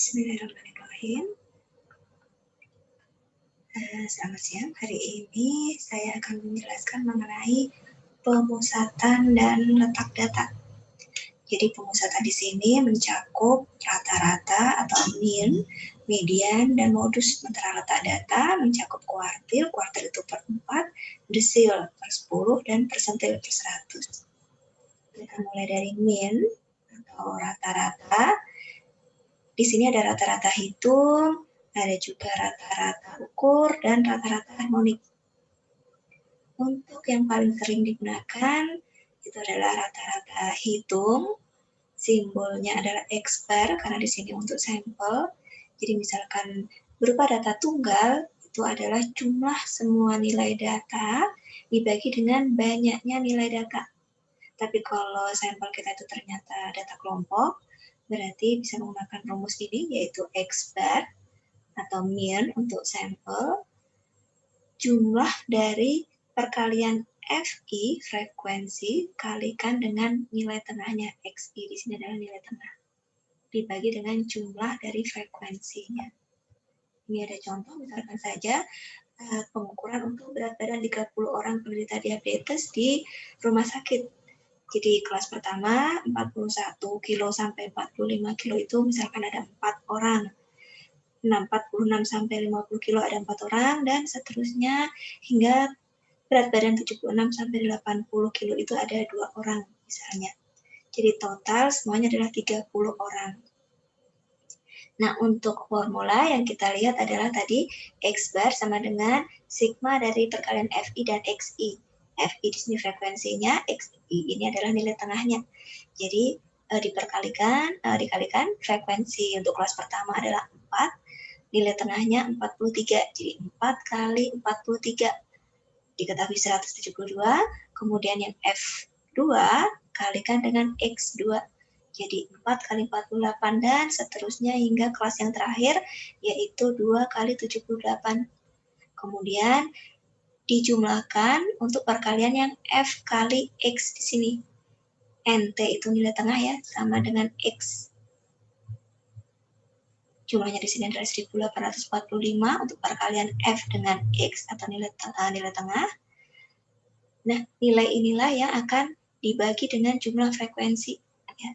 Bismillahirrahmanirrahim. Selamat siang. Hari ini saya akan menjelaskan mengenai pemusatan dan letak data. Jadi pemusatan di sini mencakup rata-rata atau mean, median, dan modus. Sementara letak data mencakup kuartil itu per 4, desil per 10, dan persentil per 100. Kita mulai dari mean atau rata-rata. Di sini ada rata-rata hitung, ada juga rata-rata ukur, dan rata-rata harmonik. Untuk yang paling sering digunakan, itu adalah rata-rata hitung. Simbolnya adalah X bar, karena di sini untuk sampel. Jadi misalkan berupa data tunggal, itu adalah jumlah semua nilai data dibagi dengan banyaknya nilai data. Tapi kalau sampel kita itu ternyata data kelompok, berarti bisa menggunakan rumus ini, yaitu X bar atau mean untuk sampel, jumlah dari perkalian FI, frekuensi, kalikan dengan nilai tengahnya. XI di sini adalah nilai tengah, dibagi dengan jumlah dari frekuensinya. Ini ada contoh, misalkan saja pengukuran untuk berat badan 30 orang penderita diabetes di rumah sakit. Jadi kelas pertama 41 kilo sampai 45 kilo itu misalkan ada 4 orang. 46 sampai 50 kilo ada 4 orang, dan seterusnya hingga berat badan 76 sampai 80 kilo itu ada 2 orang misalnya. Jadi total semuanya adalah 30 orang. Nah, untuk formula yang kita lihat adalah tadi X bar sama dengan sigma dari perkalian FI dan XI. FI di sini frekuensinya, XI ini adalah nilai tengahnya. Jadi dikalikan frekuensi untuk kelas pertama adalah 4, nilai tengahnya 43, jadi 4 kali 43 diketahui 172, kemudian yang F2 kalikan dengan X2, jadi 4 kali 48, dan seterusnya hingga kelas yang terakhir, yaitu 2 kali 78. Kemudian dijumlahkan untuk perkalian yang F kali X di sini. NT itu nilai tengah ya, sama dengan X. Jumlahnya di sini adalah 1845 untuk perkalian F dengan X atau nilai tengah. Nah, nilai inilah yang akan dibagi dengan jumlah frekuensi. Ya.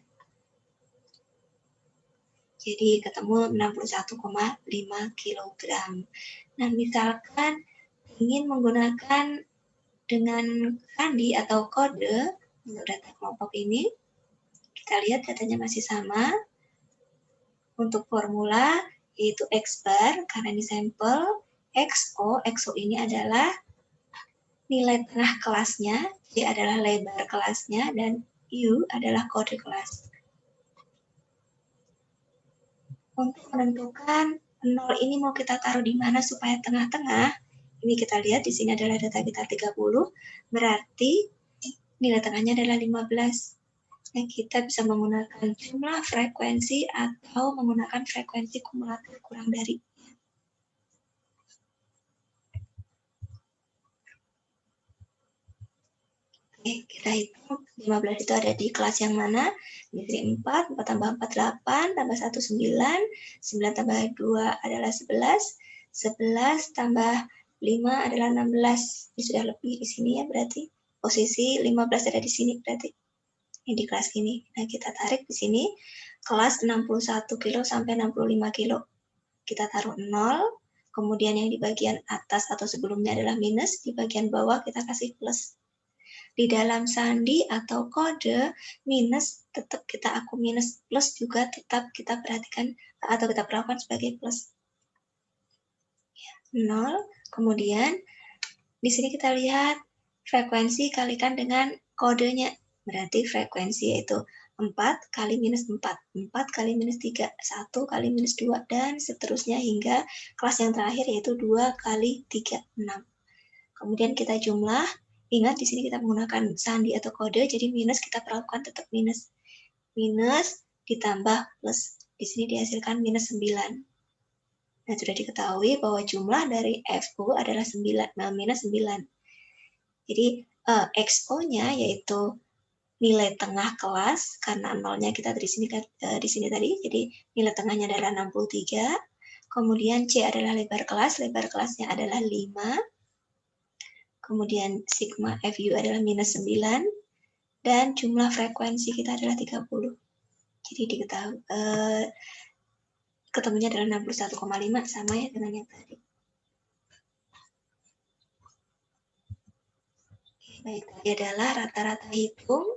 Jadi ketemu 61,5 kg. Nah, misalkan ingin menggunakan dengan sandi atau kode untuk data kelompok ini, kita lihat datanya masih sama. Untuk formula yaitu X bar, karena ini sampel, XO ini adalah nilai tengah kelasnya, Y adalah lebar kelasnya, dan U adalah kode kelas. Untuk menentukan 0 ini mau kita taruh di mana supaya tengah-tengah, ini kita lihat di sini adalah data kita 30, berarti nilai tengahnya adalah 15. Nah, kita bisa menggunakan jumlah frekuensi atau menggunakan frekuensi kumulatif kurang dari. Oke, kita hitung 15 itu ada di kelas yang mana? Di sini 4, 4 tambah 4, 8, tambah 1, 9, 9 tambah 2 adalah 11, 11 tambah 5 adalah 16. Ini sudah lebih di sini ya, berarti posisi 15 ada di sini berarti. Ini di kelas ini. Nah, kita tarik di sini kelas 61 kilo sampai 65 kilo. Kita taruh 0, kemudian yang di bagian atas atau sebelumnya adalah minus, di bagian bawah kita kasih plus. Di dalam sandi atau kode, minus tetap kita aku minus, plus juga tetap kita perhatikan atau kita perlakukan sebagai plus. 0, kemudian di sini kita lihat frekuensi kalikan dengan kodenya. Berarti frekuensi yaitu 4 kali minus 4, 4 kali minus 3, 1 kali minus 2, dan seterusnya hingga kelas yang terakhir yaitu 2 kali 3, 6. Kemudian kita jumlah, ingat di sini kita menggunakan sandi atau kode, jadi minus kita perlakukan tetap minus. Minus ditambah plus, di sini dihasilkan minus 9. Nah, sudah diketahui bahwa jumlah dari FU adalah 9, minus 9. Jadi XO-nya yaitu nilai tengah kelas, karena nolnya kita di sini tadi, jadi nilai tengahnya adalah 63. Kemudian C adalah lebar kelasnya adalah 5. Kemudian sigma FU adalah minus 9. Dan jumlah frekuensi kita adalah 30. Jadi diketahui ketemunya adalah 61,5, sama ya dengan yang tadi. Baik, tadi adalah rata-rata hitung.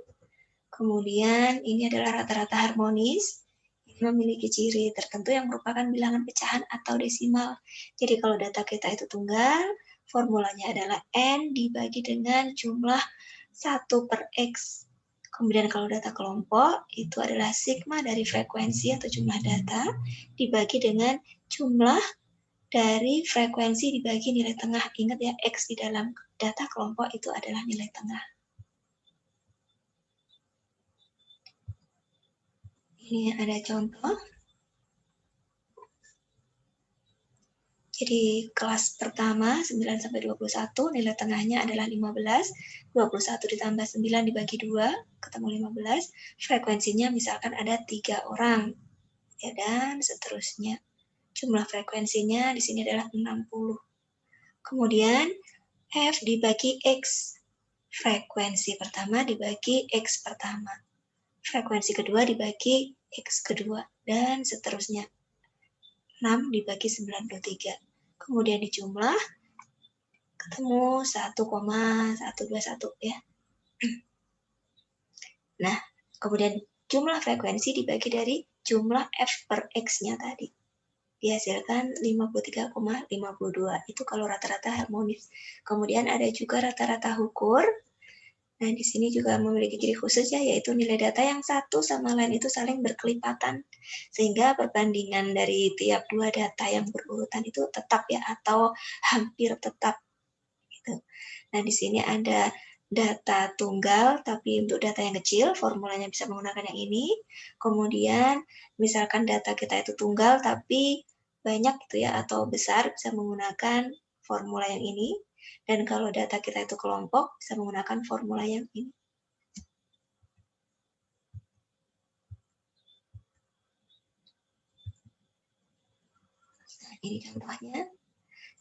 Kemudian ini adalah rata-rata harmonis. Ini memiliki ciri tertentu yang merupakan bilangan pecahan atau desimal. Jadi kalau data kita itu tunggal, formulanya adalah N dibagi dengan jumlah 1 per X. Kemudian kalau data kelompok, itu adalah sigma dari frekuensi atau jumlah data dibagi dengan jumlah dari frekuensi dibagi nilai tengah. Ingat ya, X di dalam data kelompok itu adalah nilai tengah. Ini ada contoh. Jadi kelas pertama 9-21 nilai tengahnya adalah 15, 21 ditambah 9 dibagi 2, ketemu 15, frekuensinya misalkan ada 3 orang, ya, dan seterusnya. Jumlah frekuensinya di sini adalah 60. Kemudian F dibagi X, frekuensi pertama dibagi X pertama, frekuensi kedua dibagi X kedua, dan seterusnya. 6 dibagi 93. Kemudian dijumlah, ketemu 1,121 ya. Nah, kemudian jumlah frekuensi dibagi dari jumlah F per X-nya tadi. Dihasilkan 53,52. Itu kalau rata-rata harmonis. Kemudian ada juga rata-rata ukur. Nah, di sini juga memiliki ciri khusus ya, yaitu nilai data yang satu sama lain itu saling berkelipatan. Sehingga perbandingan dari tiap dua data yang berurutan itu tetap ya, atau hampir tetap. Gitu. Nah, di sini ada data tunggal, tapi untuk data yang kecil, formulanya bisa menggunakan yang ini. Kemudian, misalkan data kita itu tunggal, tapi banyak gitu ya, atau besar, bisa menggunakan formula yang ini. Dan kalau data kita itu kelompok, bisa menggunakan formula yang ini. Nah, ini contohnya.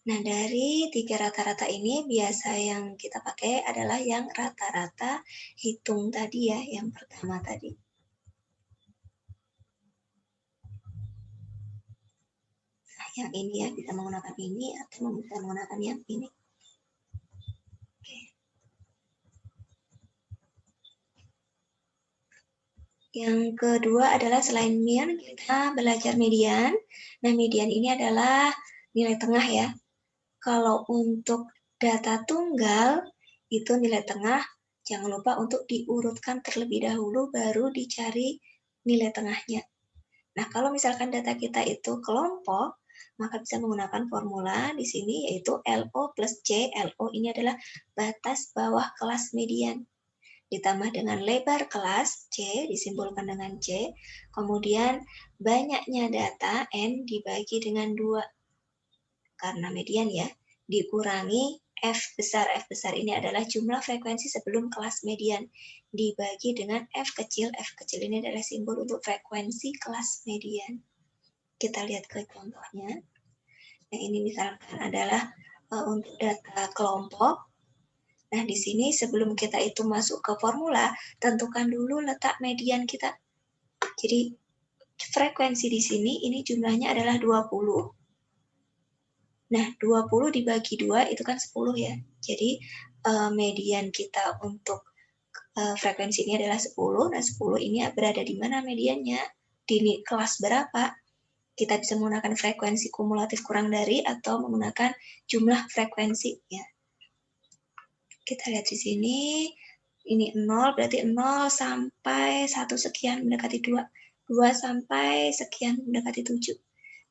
Nah, dari 3 rata-rata ini, biasa yang kita pakai adalah yang rata-rata hitung tadi ya, yang pertama tadi. Nah, yang ini ya, bisa menggunakan ini atau bisa menggunakan yang ini. Oke. Yang kedua adalah selain mean, kita belajar median. Nah, median ini adalah nilai tengah ya. Kalau untuk data tunggal, itu nilai tengah, jangan lupa untuk diurutkan terlebih dahulu, baru dicari nilai tengahnya. Nah, kalau misalkan data kita itu kelompok, maka bisa menggunakan formula di sini, yaitu LO plus C. LO ini adalah batas bawah kelas median. Ditambah dengan lebar kelas, C, disimbolkan dengan C. Kemudian banyaknya data, N, dibagi dengan 2. Karena median ya, dikurangi F besar. F besar ini adalah jumlah frekuensi sebelum kelas median. Dibagi dengan F kecil. F kecil ini adalah simbol untuk frekuensi kelas median. Kita lihat ke contohnya. Nah, ini misalkan adalah untuk data kelompok. Nah, di sini sebelum kita itu masuk ke formula, tentukan dulu letak median kita. Jadi, frekuensi di sini, ini jumlahnya adalah 20. Nah, 20 dibagi 2 itu kan 10 ya. Jadi, median kita untuk frekuensi ini adalah 10. Nah, 10 ini berada di mana mediannya? Di kelas berapa? Kita bisa menggunakan frekuensi kumulatif kurang dari atau menggunakan jumlah frekuensi ya. Kita lihat di sini, ini 0 berarti 0 sampai 1 sekian mendekati 2. 2 sampai sekian mendekati 7.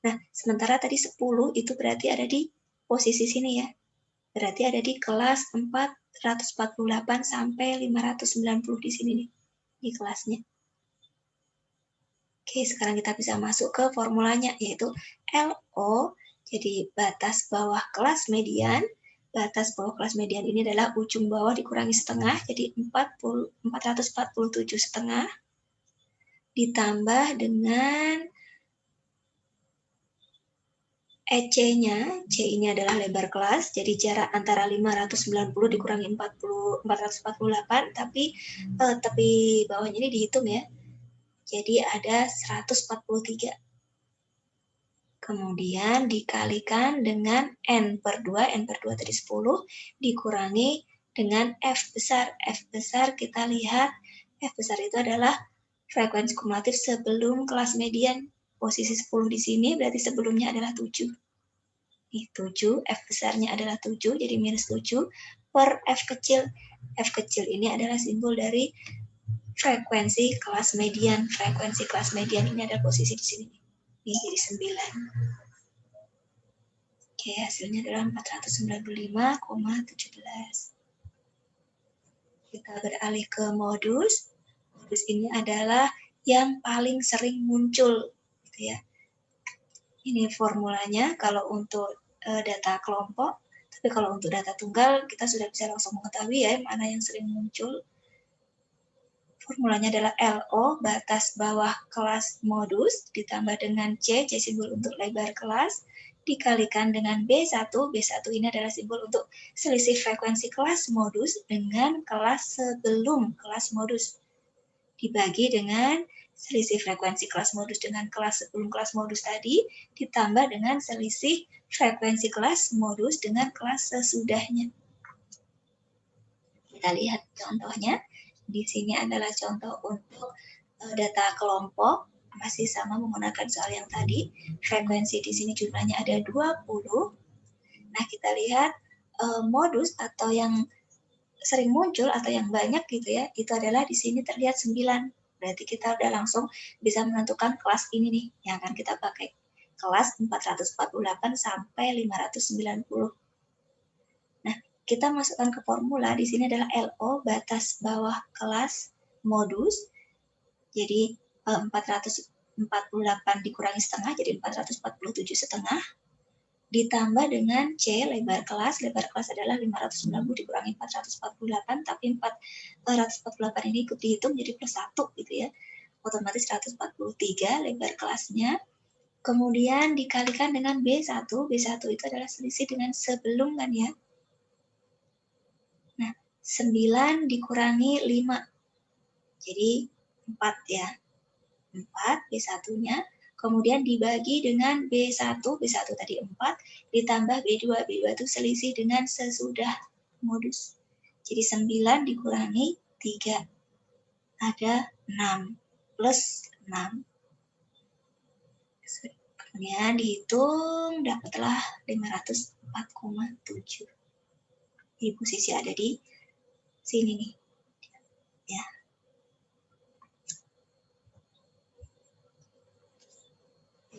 Nah, sementara tadi 10 itu berarti ada di posisi sini ya. Berarti ada di kelas 448 sampai 590 di sini nih, di kelasnya. Oke, sekarang kita bisa masuk ke formulanya, yaitu LO, jadi batas bawah kelas median, batas bawah kelas median ini adalah ujung bawah dikurangi setengah, jadi 447 setengah, ditambah dengan EC-nya, C ini adalah lebar kelas, jadi jarak antara 590 dikurangi 448, tapi tepi bawahnya ini dihitung ya, jadi ada 143. Kemudian dikalikan dengan N/2 tadi 10, dikurangi dengan F besar. F besar kita lihat, F besar itu adalah frekuensi kumulatif sebelum kelas median. Posisi 10 di sini berarti sebelumnya adalah 7. 7, F besarnya adalah 7, jadi minus 7 per F kecil. F kecil ini adalah simbol dari frekuensi kelas median. Frekuensi kelas median ini adalah posisi di sini. Ini jadi 9. Oke, hasilnya adalah 495,17. Kita beralih ke modus. Modus ini adalah yang paling sering muncul, gitu ya. Ini formulanya kalau untuk data kelompok, tapi kalau untuk data tunggal kita sudah bisa langsung mengetahui ya mana yang sering muncul. Formulanya adalah LO, batas bawah kelas modus, ditambah dengan C simbol untuk lebar kelas, dikalikan dengan B1 ini adalah simbol untuk selisih frekuensi kelas modus dengan kelas sebelum kelas modus. Dibagi dengan selisih frekuensi kelas modus dengan kelas sebelum kelas modus tadi, ditambah dengan selisih frekuensi kelas modus dengan kelas sesudahnya. Kita lihat contohnya. Di sini adalah contoh untuk data kelompok, masih sama menggunakan soal yang tadi. Frekuensi di sini jumlahnya ada 20. Nah, kita lihat modus atau yang sering muncul atau yang banyak gitu ya, itu adalah di sini terlihat 9. Berarti kita udah langsung bisa menentukan kelas ini nih yang akan kita pakai. Kelas 448 sampai 590. Nah, kita masukkan ke formula, di sini adalah LO, batas bawah kelas modus. Jadi 448 dikurangi setengah, jadi 447 setengah. Ditambah dengan C, lebar kelas adalah 590 dikurangi 448, tapi 448 ini ikut dihitung jadi plus 1 gitu ya. Otomatis 143 lebar kelasnya. Kemudian dikalikan dengan B1 itu adalah selisih dengan sebelum kan ya. Nah, 9 dikurangi 5, jadi 4 ya. 4 B1-nya. Kemudian dibagi dengan B1 tadi 4, ditambah B2 itu selisih dengan sesudah modus. Jadi 9 dikurangi 3, ada 6, plus 6. Kemudian dihitung, dapatlah 504,7. Jadi posisi ada di sini nih. Ya.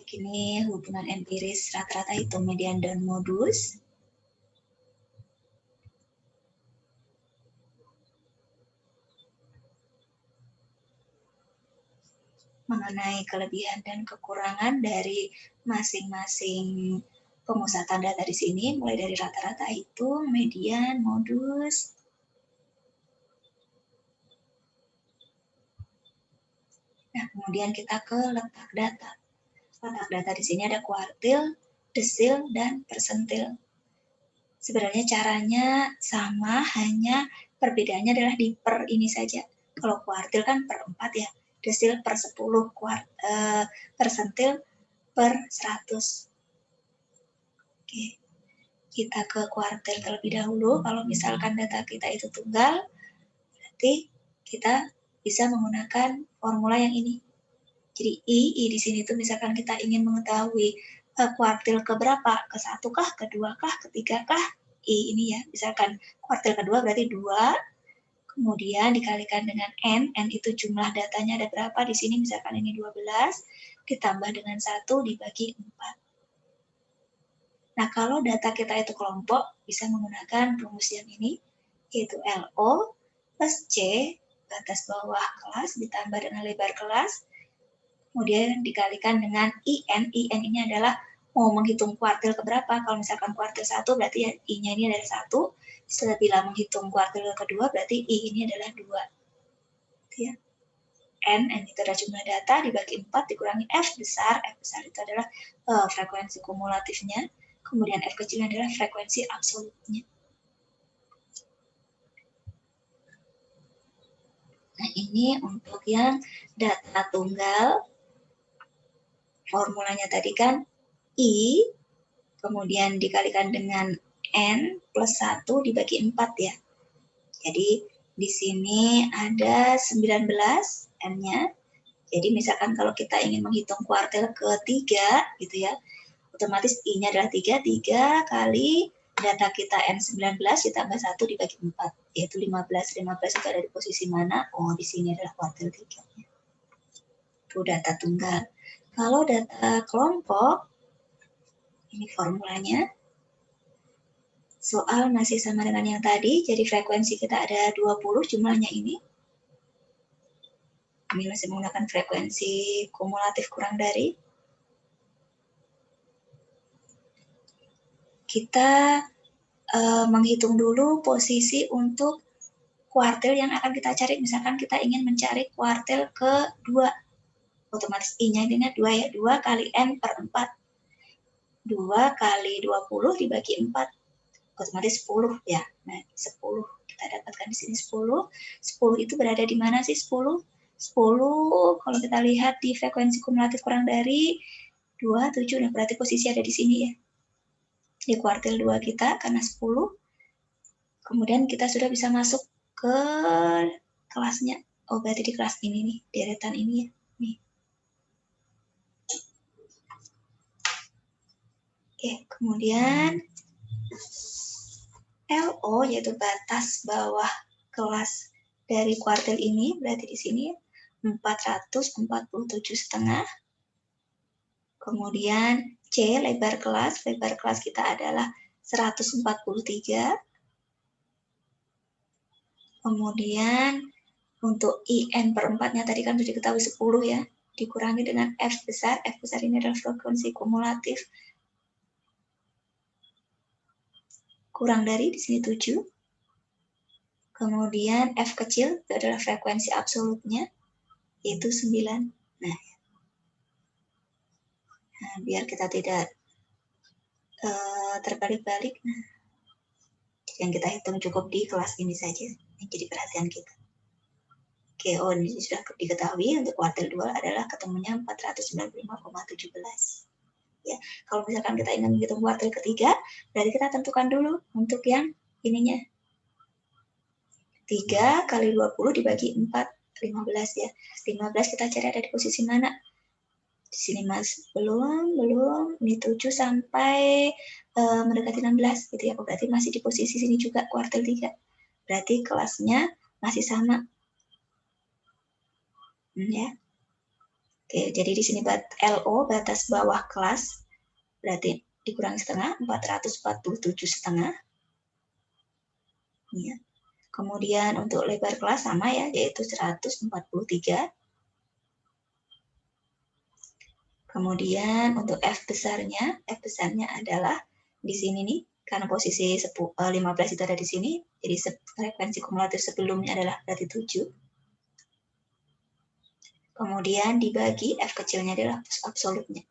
Ini hubungan empiris rata-rata hitung median dan modus. Mengenai kelebihan dan kekurangan dari masing-masing pemusatan data di sini, mulai dari rata-rata hitung, median, modus. Nah, kemudian kita ke letak data. Letak data di sini ada kuartil, desil, dan persentil. Sebenarnya caranya sama, hanya perbedaannya adalah di per ini saja. Kalau kuartil kan per 4 ya, desil per 10, persentil per 100. Oke, kita ke kuartil terlebih dahulu. Kalau misalkan data kita itu tunggal, berarti kita bisa menggunakan formula yang ini. Jadi I di sini tuh misalkan kita ingin mengetahui kuartil keberapa, ke 1 kah, ke 2 kah, ke 3 kah, I ini ya, misalkan kuartil kedua berarti 2, kemudian dikalikan dengan N itu jumlah datanya ada berapa, di sini misalkan ini 12, ditambah dengan 1 dibagi 4. Nah, kalau data kita itu kelompok, bisa menggunakan rumus yang ini, yaitu LO plus C, batas bawah kelas, ditambah dengan lebar kelas, kemudian dikalikan dengan IN ini adalah mau menghitung kuartil keberapa. Kalau misalkan kuartil 1 berarti ya I-nya ini adalah 1. Setelah bila menghitung kuartil kedua berarti I ini adalah 2. Ya. N itu adalah jumlah data dibagi 4 dikurangi F besar. F besar itu adalah frekuensi kumulatifnya. Kemudian F kecilnya adalah frekuensi absolutnya. Nah, ini untuk yang data tunggal. Formulanya tadi kan I, kemudian dikalikan dengan N plus 1 dibagi 4 ya. Jadi, di sini ada 19 N-nya. Jadi, misalkan kalau kita ingin menghitung kuartil ketiga, gitu ya, otomatis I-nya adalah 3. 3 kali data kita N19 ditambah 1 dibagi 4, yaitu 15. 15 itu ada di posisi mana? Oh, di sini adalah kuartil 3. Itu data tunggal. Kalau data kelompok, ini formulanya. Soal masih sama dengan yang tadi, jadi frekuensi kita ada 20 jumlahnya ini. Ini masih menggunakan frekuensi kumulatif kurang dari. Kita menghitung dulu posisi untuk kuartil yang akan kita cari. Misalkan kita ingin mencari kuartil kedua. Otomatis I-nya ini 2 ya. 2 kali N per 4. 2 kali 20 dibagi 4. Otomatis 10 ya. Nah, 10 kita dapatkan di sini 10. 10 itu berada di mana sih 10? 10 kalau kita lihat di frekuensi kumulatif kurang dari 2, 7. Nah, berarti posisi ada di sini ya. Di kuartil 2 kita karena 10. Kemudian kita sudah bisa masuk ke kelasnya. Oh, berarti di kelas ini nih, deretan ini ya. Nih. Oke, kemudian LO yaitu batas bawah kelas dari kuartil ini, berarti di sini 447,5. Kemudian C lebar kelas kita adalah 143. Kemudian untuk IN per 4-nya tadi kan sudah diketahui 10 ya, dikurangi dengan F besar. F besar ini adalah frekuensi kumulatif. Kurang dari di sini 7. Kemudian F kecil itu adalah frekuensi absolutnya, yaitu 9. Nah, biar kita tidak terbalik-balik, nah, yang kita hitung cukup di kelas ini saja, yang jadi perhatian kita. Oke, oh ini sudah diketahui untuk kuartil 2 adalah ketemunya 495,17. Ya, kalau misalkan kita ingin menghitung kuartil ketiga, berarti kita tentukan dulu untuk yang ininya. 3 kali 20 dibagi 4, 15 ya. 15 kita cari ada di posisi mana? Di sini Mas, belum. Ini 7 sampai mendekati 16 gitu ya. Berarti masih di posisi sini juga kuartil 3. Berarti kelasnya masih sama. Ya. Oke, jadi di sini LO batas bawah kelas berarti dikurangi setengah, 447,5. Ya. Kemudian untuk lebar kelas sama ya, yaitu 143. Kemudian untuk F besarnya adalah di sini nih, karena posisi 15 itu ada di sini, jadi frekuensi kumulatif sebelumnya adalah berarti 7. Kemudian dibagi F kecilnya adalah absolutnya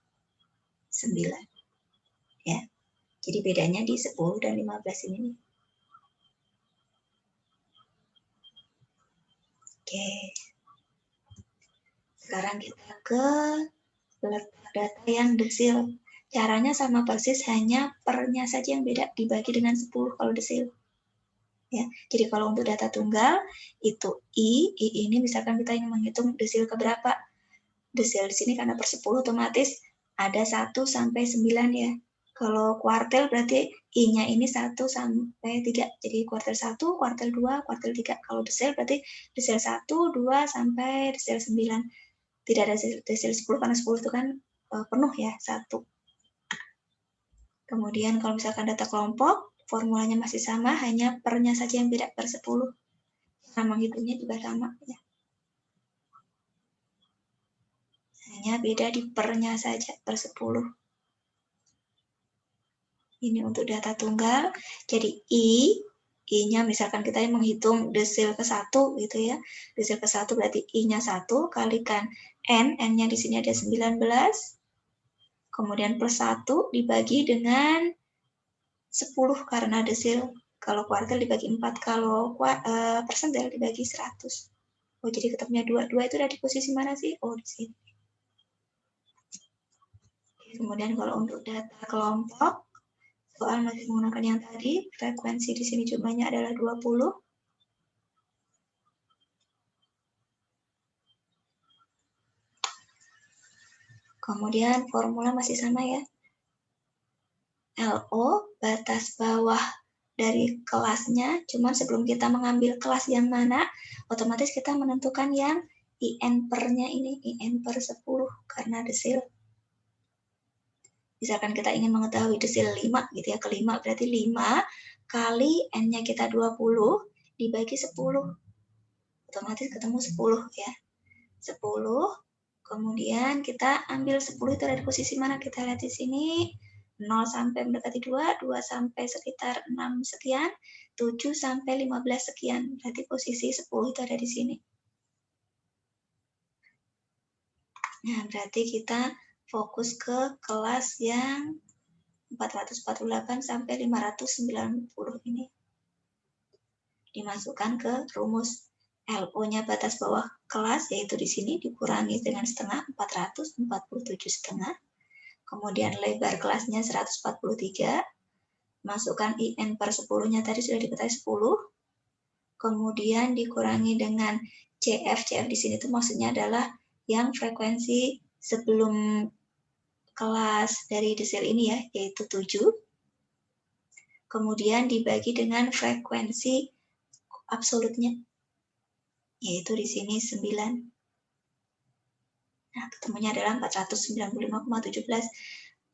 9. Ya. Jadi bedanya di 10 dan 15 ini nih. Oke. Sekarang kita ke letak data yang desil. Caranya sama persis, hanya pernya saja yang beda, dibagi dengan 10 kalau desil. Ya, jadi kalau untuk data tunggal, itu I ini misalkan kita ingin menghitung desil keberapa. Desil di sini karena per 10 otomatis ada 1 sampai 9 ya. Kalau kuartil berarti I-nya ini 1 sampai 3. Jadi kuartil 1, kuartil 2, kuartil 3. Kalau desil berarti desil 1, 2, sampai desil 9. Tidak ada desil 10 karena 10 itu kan penuh ya, 1. Kemudian kalau misalkan data kelompok, formulanya masih sama, hanya pernya saja yang beda per 10. Cara menghitungnya juga sama ya. Hanya beda di pernya saja per 10. Ini untuk data tunggal. Jadi I-nya misalkan kita menghitung desil ke-1 gitu ya. Desil ke-1 berarti I-nya 1 kalikan N-nya di sini ada 19. Kemudian plus 1 dibagi dengan 10 karena desil. Kalau kuartil dibagi 4, kalau persentil dibagi 100. Oh, jadi ketemunya 2. 2 itu ada di posisi mana sih? Oh, di sini. Kemudian kalau untuk data kelompok, soal masih menggunakan yang tadi, frekuensi di sini jumlahnya adalah 20. Kemudian formula masih sama ya. LO, batas bawah dari kelasnya, cuman sebelum kita mengambil kelas yang mana, otomatis kita menentukan yang IN per-nya ini, IN per 10, karena desil. Misalkan kita ingin mengetahui desil 5, gitu ya, kelima berarti 5 kali N-nya kita 20, dibagi 10. Otomatis ketemu 10 ya. 10, kemudian kita ambil 10 itu dari posisi mana? Kita lihat di sini. 0 sampai mendekati 2, 2 sampai sekitar 6 sekian, 7 sampai 15 sekian. Berarti posisi 10 itu ada di sini. Nah, berarti kita fokus ke kelas yang 448 sampai 590 ini. Dimasukkan ke rumus LO-nya batas bawah kelas, yaitu di sini dikurangi dengan setengah, 447,5. Kemudian lebar kelasnya 143, masukkan IN per 10-nya tadi sudah diketahui 10, kemudian dikurangi dengan CF. CF di sini tuh maksudnya adalah yang frekuensi sebelum kelas dari desil ini ya, yaitu 7. Kemudian dibagi dengan frekuensi absolutnya, yaitu di sini 9. Nah, ketemunya adalah 495,17.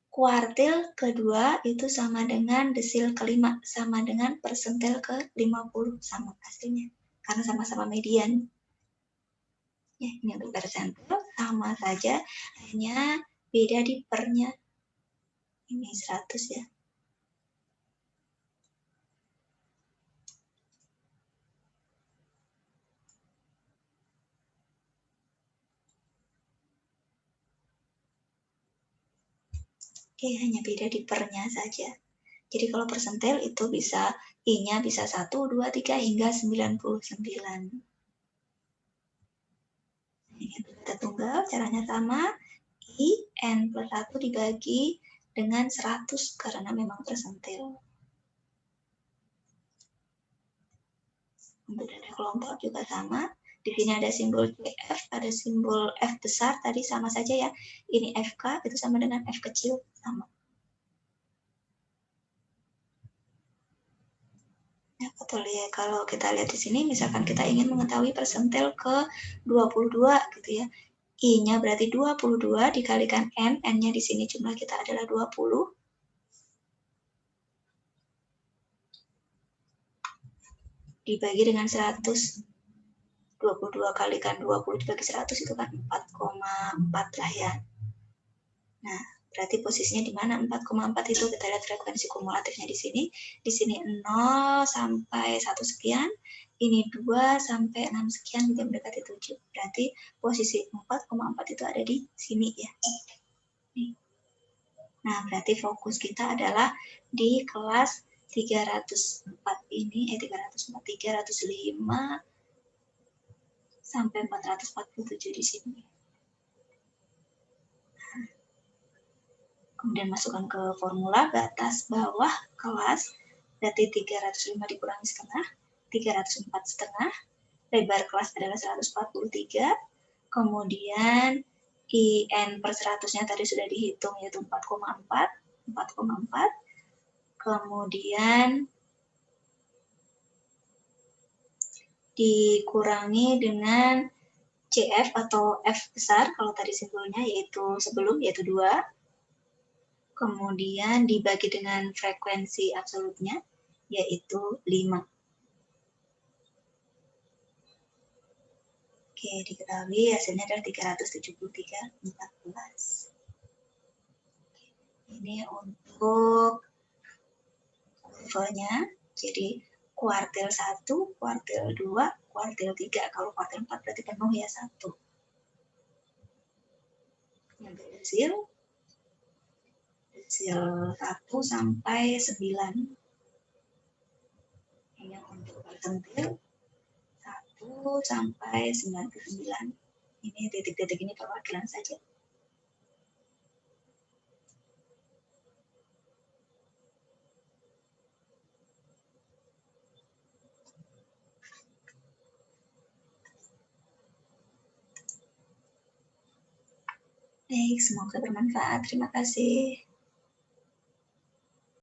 Kuartil kedua itu sama dengan desil kelima, sama dengan persentil ke-50, sama hasilnya. Karena sama-sama median. Ya, ini untuk persentil, sama saja, hanya beda di pernya. Ini 100 ya. Oke, hanya beda di pernya saja. Jadi kalau persentil itu bisa I-nya bisa 1, 2, 3 hingga 99. Ini untuk data tunggal, caranya sama. I N plus 1 dibagi dengan 100 karena memang persentil. Untuk data kelompok juga sama. Di sini ada simbol CF, ada simbol F besar, tadi sama saja ya. Ini FK, itu sama dengan F kecil, sama. Ya, betul ya. Kalau kita lihat di sini, misalkan kita ingin mengetahui persentil ke 22 gitu ya. I-nya berarti 22 dikalikan N, N-nya di sini jumlah kita adalah 20. Dibagi dengan 100. 22 kalikan 20 dibagi 100 itu kan 4,4 lah ya. Nah, berarti posisinya di mana? 4,4 itu kita lihat frekuensi kumulatifnya di sini. Di sini 0 sampai 1 sekian. Ini 2 sampai 6 sekian, kita mendekati 7. Berarti posisi 4,4 itu ada di sini ya. Nah, berarti fokus kita adalah di kelas 304 ini, 304, 305 sampai 447 di sini. Kemudian masukkan ke formula batas bawah kelas, berarti 305 dikurangi setengah, 304 setengah, lebar kelas adalah 143, kemudian IN per 100-nya tadi sudah dihitung yaitu 4,4, kemudian dikurangi dengan CF atau F besar kalau tadi simbolnya yaitu sebelum yaitu 2. Kemudian dibagi dengan frekuensi absolutnya yaitu 5. Oke, diketahui hasilnya adalah 373,14. Ini untuk levelnya. Jadi kuartil 1, kuartil 2, kuartil 3. Kalau kuartil 4 berarti penuh ya 1. Ambil desil 1 sampai 9. Ini untuk persentil 1 sampai 99. Ini titik-titik ini perwakilan saja. Baik, semoga bermanfaat. Terima kasih.